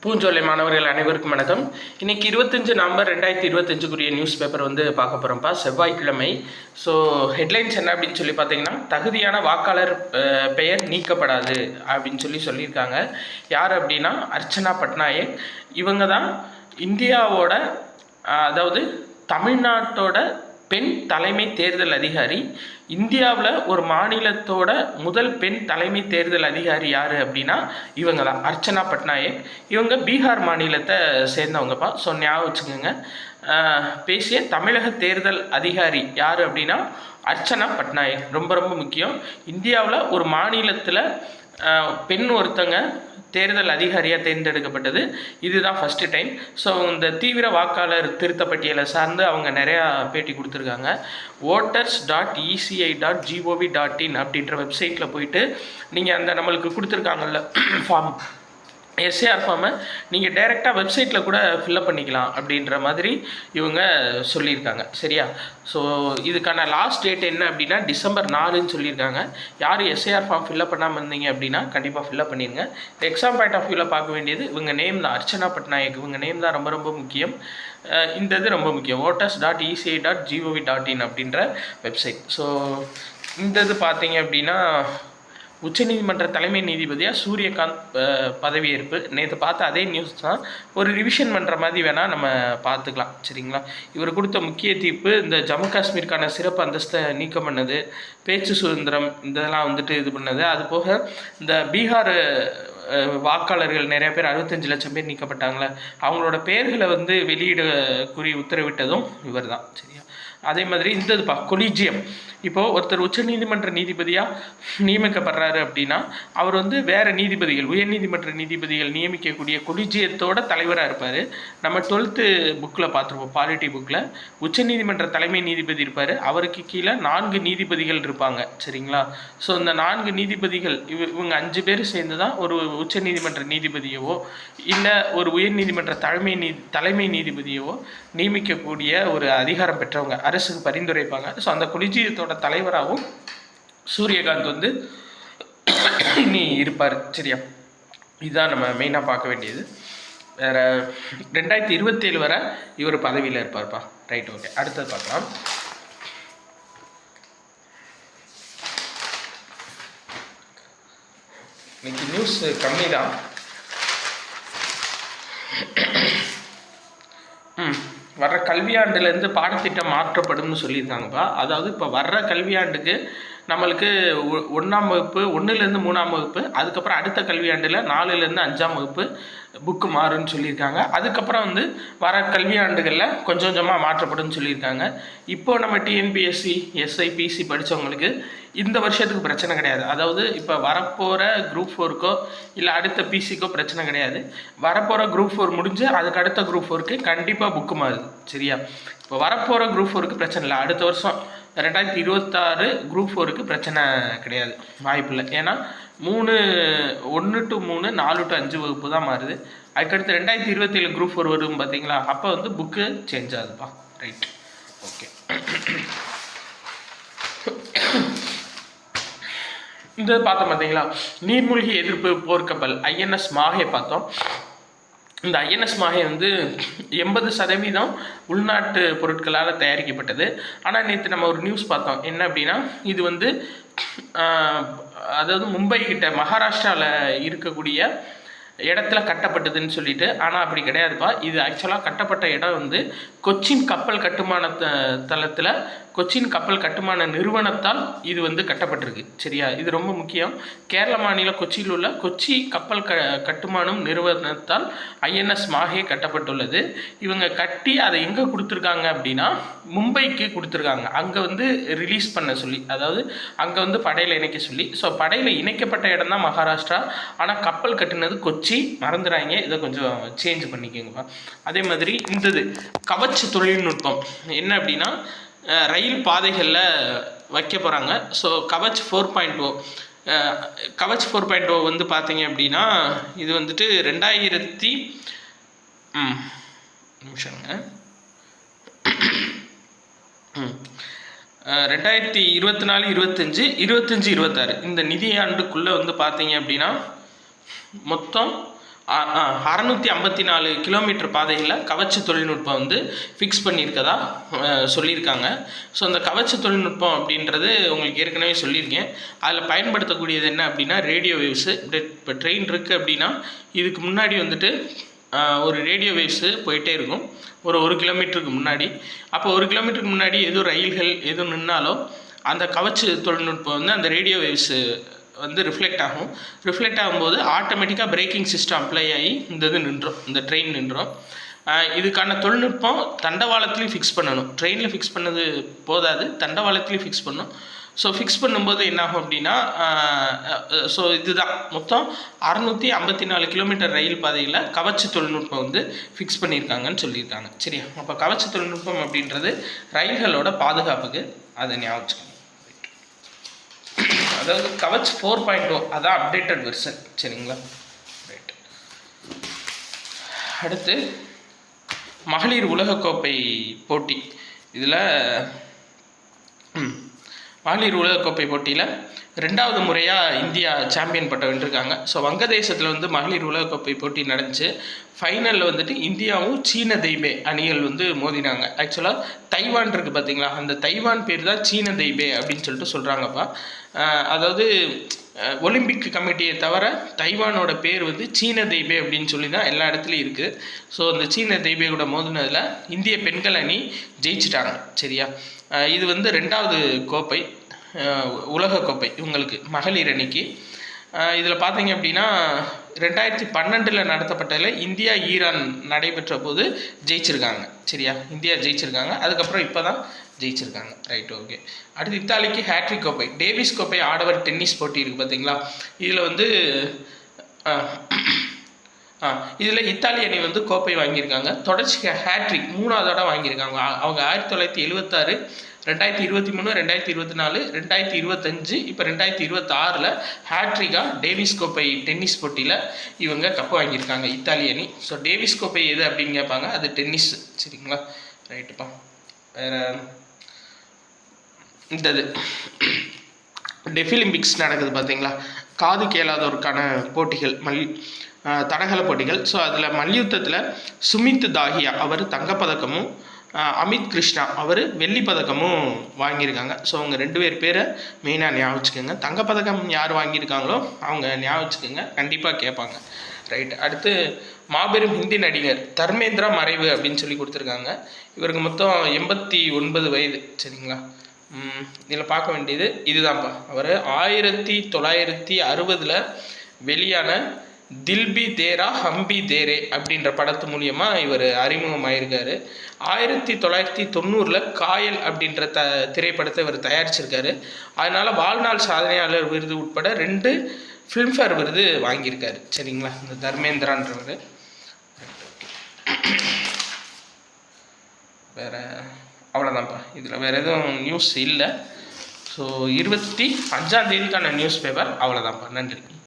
பூஞ்சோலை மாணவர்கள் அனைவருக்கும் வணக்கம். இன்னைக்கு 25 நவம்பர் 2025 நியூஸ் பேப்பர் வந்து பார்க்க போகிறோம்ப்பா. செவ்வாய்க்கிழமை. ஸோ ஹெட்லைன்ஸ் என்ன அப்படின்னு சொல்லி பார்த்தீங்கன்னா, தகுதியான வாக்காளர் பெயர் நீக்கப்படாது அப்படின்னு சொல்லியிருக்காங்க. யார் அப்படின்னா அர்ச்சனா பட்நாயக். இவங்க தான் இந்தியாவோட அதாவது தமிழ்நாட்டோட பெண் தலைமை தேர்தல் அதிகாரி. இந்தியாவில் ஒரு மாநிலத்தோட முதல் பெண் தலைமை தேர்தல் அதிகாரி யார் அப்படின்னா இவங்க தான், அர்ச்சனா பட்நாயக். இவங்க பீகார் மாநிலத்தை சேர்ந்தவங்கப்பா. ஸோ ஞாபகம் வச்சுக்கோங்க. பேசிய தமிழக தேர்தல் அதிகாரி யார் அப்படின்னா அர்ச்சனா பட்நாயக். ரொம்ப ரொம்ப முக்கியம். இந்தியாவில் ஒரு மாநிலத்தில் பெண் ஒருத்தங்க தேர்தல் அதிகாரியாக தேர்ந்தெடுக்கப்பட்டது. இதுதான் ஃபஸ்ட்டு டைம். ஸோ இந்த தீவிர வாக்காளர் திருத்த பட்டியலை சார்ந்து அவங்க நிறையா பேட்டி கொடுத்துருக்காங்க. voters.eci.gov.in அப்படின்ற வெப்சைட்டில் போயிட்டு நீங்கள் அந்த நம்மளுக்கு கொடுத்துருக்காங்கல்ல ஃபார்ம், எஸ்ஏஆர் ஃபார்மை நீங்கள் டைரெக்டாக வெப்சைட்டில் கூட ஃபில்அப் பண்ணிக்கலாம் அப்படின்ற மாதிரி இவங்க சொல்லியிருக்காங்க. சரியா? ஸோ இதுக்கான லாஸ்ட் டேட் என்ன அப்படின்னா டிசம்பர் 4ன்னு சொல்லியிருக்காங்க. யார் எஸ்ஏஆர் ஃபார்ம் ஃபில்அப் பண்ணாமல் இருந்தீங்க அப்படின்னா கண்டிப்பாக ஃபில்அப் பண்ணிடுங்க. எக்ஸாம் பாயிண்ட் ஆஃப் வியூவில் பார்க்க வேண்டியது இவங்க நேம் தான், அர்ச்சனா பட்நாயக். இவங்க நேம் தான் ரொம்ப ரொம்ப முக்கியம். இந்த இது ரொம்ப முக்கியம். voters.eci.gov.in அப்படின்ற வெப்சைட். ஸோ இந்த இது பார்த்தீங்க அப்படின்னா உச்சநீதிமன்ற தலைமை நீதிபதியாக சூரியகாந்த் பதவியேற்பு. நேற்று பார்த்த அதே நியூஸ் தான், ஒரு ரிவிஷன் பண்ணுற மாதிரி வேணால் நம்ம பார்த்துக்கலாம். சரிங்களா? இவர் கொடுத்த முக்கிய தீர்ப்பு இந்த ஜம்மு காஷ்மீருக்கான சிறப்பு அந்தஸ்தை நீக்கம் பண்ணது, பேச்சு சுதந்திரம் இதெல்லாம் வந்துட்டு இது பண்ணது. அது போக இந்த பீகார் வாக்காளர்கள் நிறைய பேர் 65 லட்சம் பேர் நீக்கப்பட்டாங்களே, அவங்களோட பெயர்களை வந்து வெளியிட கூறி உத்தரவிட்டதும் இவர் தான். சரியா? அதே மாதிரி இந்த கொலிஜியம், இப்போது ஒருத்தர் உச்சநீதிமன்ற நீதிபதியாக நியமிக்கப்படுறாரு அப்படின்னா அவர் வந்து வேறு நீதிபதிகள், உயர்நீதிமன்ற நீதிபதிகள் நியமிக்கக்கூடிய கொலிஜியத்தோட தலைவராக இருப்பார். நம்ம 12th புக்கில் பார்த்துருப்போம், பாலிட்டி புக்கில் உச்சநீதிமன்ற தலைமை நீதிபதி இருப்பார். அவருக்கு கீழே 4 நீதிபதிகள் இருப்பாங்க. சரிங்களா? ஸோ இந்த 4 நீதிபதிகள் இவங்க 5 பேர் சேர்ந்து தான் ஒரு உச்சநீதிமன்ற நீதிபதியவோ இல்லை ஒரு உயர்நீதிமன்ற தலைமை நீதிபதியவோ நியமிக்கக்கூடிய ஒரு அதிகாரம் பெற்றவங்க, அரசுக்கு பரிந்துரைப்பாங்க. ஸோ அந்த கொலிஜியத்தோட தலைவராகவும் சூரியகாந்த் வந்து இனி இருப்பார். சரியா? இதுதான் நம்ம மெயினாக பார்க்க வேண்டியது. வேறு 2027 வரை இவர் பதவியில் இருப்பார்ப்பா. Right, okay. அடுத்தது பார்க்கலாம். இன்னைக்கு நியூஸ் கம்மி தான். வர்ற கல்வியாண்டுலேருந்து பாடத்திட்டம் மாற்றப்படும்னு சொல்லியிருக்காங்கப்பா. அதாவது இப்போ வர்ற கல்வியாண்டுக்கு நம்மளுக்கு 1ஆம் வகுப்பு 1லேருந்து 3ஆம் வகுப்பு, அதுக்கப்புறம் அடுத்த கல்வியாண்டில் 4லேருந்து 5ஆம் வகுப்பு புக்கு மாறுன்னு சொல்லியிருக்காங்க. அதுக்கப்புறம் வந்து வர கல்வியாண்டுகளில் கொஞ்சம் கொஞ்சமாக மாற்றப்படும்னு சொல்லியிருக்காங்க. இப்போது நம்ம டிஎன்பிஎஸ்சி, எஸ்ஐபிசி படித்தவங்களுக்கு இந்த வருஷத்துக்கு பிரச்சனை கிடையாது. அதாவது இப்போ வரப்போகிற குரூப் 4க்கோ இல்லை அடுத்த பிசிக்கோ பிரச்சனை கிடையாது. வரப்போகிற குரூப் 4 முடிஞ்சு அதுக்கு அடுத்த குரூப் 4க்கு கண்டிப்பாக புக்கு மாறுது. சரியா? இப்போ வரப்போகிற குரூப் 4க்கு பிரச்சனை இல்லை. அடுத்த வருஷம் 2026 குரூப் 4க்கு பிரச்சனை கிடையாது, வாய்ப்பு இல்லை. ஏன்னா 1 to 3, 4 to 5 வகுப்பு தான் மாறுது. அதுக்கடுத்து 2027 குரூப் 4 வரும் பார்த்தீங்களா, அப்போ வந்து புக்கு சேஞ்ச் ஆகுதுப்பா. Right, okay. இந்த பார்த்தோம் பார்த்தீங்களா, நீர்மூழ்கி எதிர்ப்பு போர்க்கப்பல் INS மாஹே பார்த்தோம். இந்த INS மாஹே வந்து 80% உள்நாட்டு பொருட்களால் தயாரிக்கப்பட்டது. ஆனால் நேற்று நம்ம ஒரு நியூஸ் பார்த்தோம். என்ன அப்படின்னா, இது வந்து அதாவது மும்பை கிட்ட மகாராஷ்டிராவில் இருக்கக்கூடிய இடத்துல கட்டப்பட்டதுன்னு சொல்லிட்டு. ஆனால் அப்படி கிடையாதுப்பா. இது ஆக்சுவலாக கட்டப்பட்ட இடம் வந்து கொச்சின் கப்பல் கட்டுமான தளத்தில், கொச்சின் கப்பல் கட்டுமான நிறுவனத்தால் இது வந்து கட்டப்பட்டிருக்கு. சரியா? இது ரொம்ப முக்கியம். கேரள மாநில கொச்சியில் உள்ள கொச்சி கப்பல் கட்டுமானம் நிறுவனத்தால் INS மாஹே கட்டப்பட்டுள்ளது. இவங்க கட்டி அதை எங்கே கொடுத்துருக்காங்க அப்படின்னா மும்பைக்கு கொடுத்துருக்காங்க. அங்கே வந்து ரிலீஸ் பண்ண சொல்லி, அதாவது அங்கே வந்து படையில் இணைக்க சொல்லி. ஸோ படையில் இணைக்கப்பட்ட இடம் தான் மகாராஷ்டிரா. ஆனால் கப்பல் கட்டுனது கொச்சி. மறந்துடாங்க, இதை கொஞ்சம் சேஞ்ச் பண்ணிக்கோங்கப்பா. அதே மாதிரி இந்தது கவச் தொழில்நுட்பம் என்ன அப்படின்னா ரயில் பாதைகளில் வைக்க போகிறாங்க. ஸோ கவச் 4.0 கவச் 4.0 வந்து பார்த்தீங்க அப்படின்னா இது வந்துட்டு 2024-25 25-26 இந்த நிதியாண்டுக்குள்ளே வந்து பார்த்தீங்க அப்படின்னா மொத்தம் 654 கிலோமீட்டர் பாதையில் கவச் தொழில்நுட்பம் வந்து ஃபிக்ஸ் பண்ணியிருக்கதா சொல்லியிருக்காங்க. ஸோ அந்த கவச் தொழில்நுட்பம் அப்படின்றது உங்களுக்கு ஏற்கனவே சொல்லியிருக்கேன். அதில் பயன்படுத்தக்கூடியது என்ன அப்படின்னா ரேடியோ வேவ்ஸு. இப்போ ட்ரெயின் இருக்குது அப்படின்னா இதுக்கு முன்னாடி வந்துட்டு ஒரு ரேடியோ வேவ்ஸு போயிட்டே இருக்கும் ஒரு கிலோமீட்டருக்கு முன்னாடி. அப்போ 1 கிலோமீட்டருக்கு முன்னாடி எதுவும் ரயில்கள் எதுவும் நின்னாலோ அந்த கவச் தொழில்நுட்பம் வந்து அந்த ரேடியோ வேவ்ஸு வந்து ரிஃப்ளெக்ட் ஆகும். ரிஃப்ளெக்ட் ஆகும்போது ஆட்டோமேட்டிக்காக பிரேக்கிங் சிஸ்டம் அப்ளை ஆகி இந்த நின்றோம், இந்த ட்ரெயின் நின்றோம். இதுக்கான தொழில்நுட்பம் தண்டவாளத்துலேயும் ஃபிக்ஸ் பண்ணணும். ட்ரெயினில் ஃபிக்ஸ் பண்ணது போதாது, தண்டவாளத்துலேயும் ஃபிக்ஸ் பண்ணணும். ஸோ ஃபிக்ஸ் பண்ணும்போது என்னாகும் அப்படின்னா ஸோ இதுதான் மொத்தம் 654 கிலோமீட்டர் ரயில் பாதையில் கவச் தொழில்நுட்பம் வந்து ஃபிக்ஸ் பண்ணியிருக்காங்கன்னு சொல்லியிருக்காங்க. சரியா? அப்போ கவச் தொழில்நுட்பம் அப்படின்றது ரயில்களோட பாதுகாப்புக்கு, அதை ஞாபகம். அதாவது கவச் 4.0 அதான் அப்டேட்டட் வெர்ஷன். சரிங்களா? ரைட். அடுத்து மகளிர் உலகக்கோப்பை போட்டி. இதில் மகளிர் உலகக்கோப்பை போட்டியில் 2வது முறையாக இந்தியா சாம்பியன் பட்டம் வென்றிருக்காங்க. ஸோ வங்கதேசத்தில் வந்து மகளிர் உலகக்கோப்பை போட்டி நடந்துச்சு. ஃபைனலில் வந்துட்டு இந்தியாவும் சீன தைபே அணிகள் வந்து மோதினாங்க. ஆக்சுவலாக தைவான் இருக்குது பார்த்தீங்களா, அந்த தைவான் பேர் தான் சீன தைபே அப்படின்னு சொல்லிட்டு சொல்கிறாங்கப்பா. அதாவது ஒலிம்பிக் கமிட்டியை தவிர தைவானோட பேர் வந்து சீன தைபே அப்படின்னு சொல்லி தான் எல்லா இடத்துலையும் இருக்குது. ஸோ அந்த சீன தைபேயோட மோதினதில் இந்திய பெண்கள் அணி ஜெயிச்சிட்டாங்க. சரியா? இது வந்து 2வது கோப்பை, உலகக்கோப்பை இவங்களுக்கு மகளிர் அணிக்கு. இதில் பார்த்தீங்க அப்படின்னா 2012 நடத்தப்பட்டதில் இந்தியா ஈரான் நடைபெற்ற போது ஜெயிச்சிருக்காங்க. சரியா? இந்தியா ஜெயிச்சிருக்காங்க. அதுக்கப்புறம் இப்போ தான் ஜெயிச்சிருக்காங்க. Right, okay. அடுத்து இத்தாலிக்கு ஹேட்ரிக் கோப்பை, டேவிஸ் கோப்பை ஆடவர் டென்னிஸ் போட்டி இருக்குது பார்த்தீங்களா. இதில் வந்து இதில் இத்தாலி அணி வந்து கோப்பை வாங்கியிருக்காங்க. தொடர்ச்சி ஹேட்ரிக் 3வது தடவை வாங்கியிருக்காங்க. அவங்க 1976, 2023, 2024, 2025, இப்போ 2026 ஹேட்ரிக்காக டேவிஸ் கோப்பை டென்னிஸ் போட்டியில் இவங்க கப்பு வாங்கியிருக்காங்க இத்தாலி அணி. ஸோ டேவிஸ் கோப்பை எது அப்படின்னு கேட்பாங்க, அது டென்னிஸ். சரிங்களா? ரைட்டுப்பா. வேறு இந்தது டெஃபிலிம்பிக்ஸ் நடக்குது பார்த்தீங்களா, காது கேளாதோருக்கான போட்டிகள், தடகள போட்டிகள். ஸோ அதில் மல்யுத்தத்தில் சுமித் தாஹியா அவர் தங்கப்பதக்கமும் அமித் கிருஷ்ணா அவர் வெள்ளிப்பதக்கமும் வாங்கியிருக்காங்க. ஸோ அவங்க 2 பேர் பேரை மெயினாக ஞாபகம் வச்சுக்கோங்க. தங்கப்பதக்கம் யார் வாங்கியிருக்காங்களோ அவங்க ஞாபகம் வச்சுக்கோங்க, கண்டிப்பாக கேட்பாங்க. ரைட். அடுத்து மாபெரும் ஹிந்தி நடிகர் தர்மேந்திரா மறைவு அப்படின்னு சொல்லி கொடுத்துருக்காங்க. இவருக்கு மொத்தம் 89 வயது. சரிங்களா? இதில் பார்க்க வேண்டியது இதுதான்ப்பா. அவர் 1960 வெளியான தில்பி தேரா ஹம்பி தேரே அப்படின்ற படத்து மூலியமாக இவர் அறிமுகமாயிருக்காரு. 1990 காயல் அப்படின்ற திரைப்படத்தை இவர் தயாரிச்சிருக்காரு. அதனால் வாழ்நாள் சாதனையாளர் விருது உட்பட 2 ஃபிலிம்ஃபேர் விருது வாங்கியிருக்காரு. சரிங்களா? இந்த தர்மேந்திரான்றவர். வேறு அவ்வளோதான்ப்பா. இதில் வேறு எதுவும் நியூஸ் இல்லை. ஸோ 25ஆம் தேதிக்கான நியூஸ் பேப்பர் அவ்வளோதான்ப்பா. நன்றி.